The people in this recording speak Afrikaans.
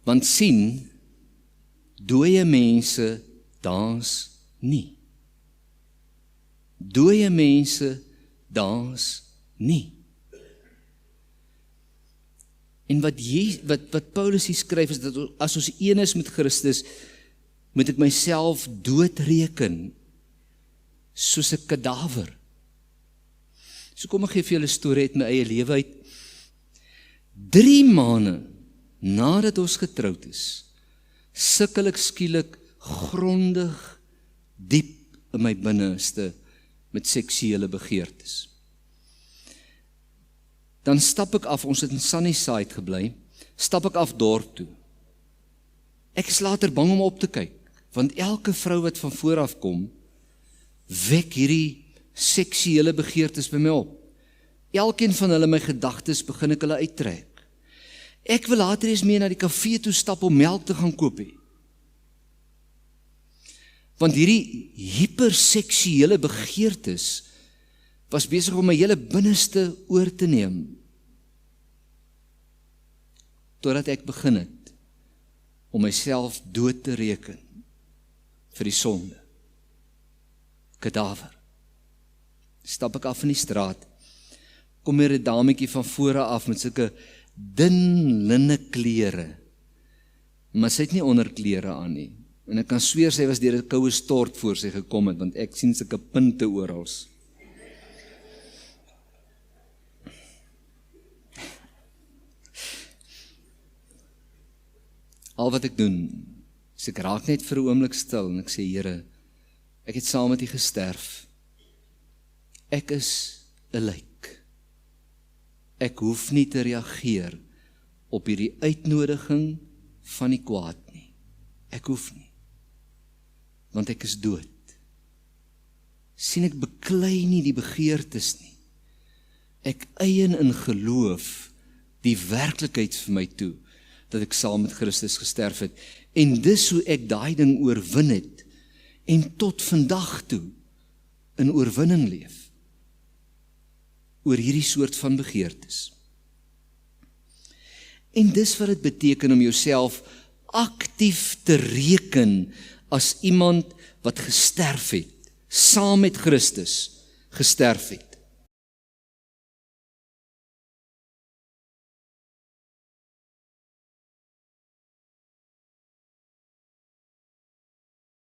Want sien, dooie mense dans nie. Dooie mense dans nie. En wat Paulus hier skryf is dat as ons een is met Christus, moet ek myself doodreken soos 'n kadaver. So kom ek gee vir julle 'n storie uit my eie lewe uit. 3 maande nadat ons getroud is, sukkel ek skielik grondig diep in my binneste met seksuele begeertes. Dan stap ek af, ons het in Sunnyside gebly, stap ek af dorp toe. Ek is later bang om op te kyk, want elke vrou wat van vooraf kom, wek hierdie seksuele begeertes by my op. Elkeen van hulle my gedagtes begin ek hulle uittrek. Ek wil later eens mee na die kafee toe stap om melk te gaan koop hê. Want hierdie hyperseksuele begeertes was besig om my hele binneste oor te neem. Totdat ek begin het om myself dood te reken vir die sonde. Kadaver. Stap ek af in die straat, kom hier 'n dametjie van vore af met sulke dun linne klere, maar sy het nie onderklere aan nie. En ek kan sweer sy was deur 'n koue stort voor sy gekom het, want ek sien sulke punte oral. Al wat ek doen, is ek raak net vir 'n oomblik stil en ek sê, Here, ek het saam met U gesterf. Ek is 'n lijk. Ek hoef nie te reageer op hierdie uitnodiging van die kwaad nie. Ek hoef nie. Want ek is dood. Sien, ek beklei nie die begeertes nie. Ek eien in geloof die werklikheid vir my toe, dat ek saam met Christus gesterf het. En dis hoe ek daai ding oorwin het, en tot vandag toe in oorwinning leef. Oor hierdie soort van begeertes. En dis wat dit beteken om jouself aktief te reken as iemand wat gesterf het, saam met Christus gesterf het.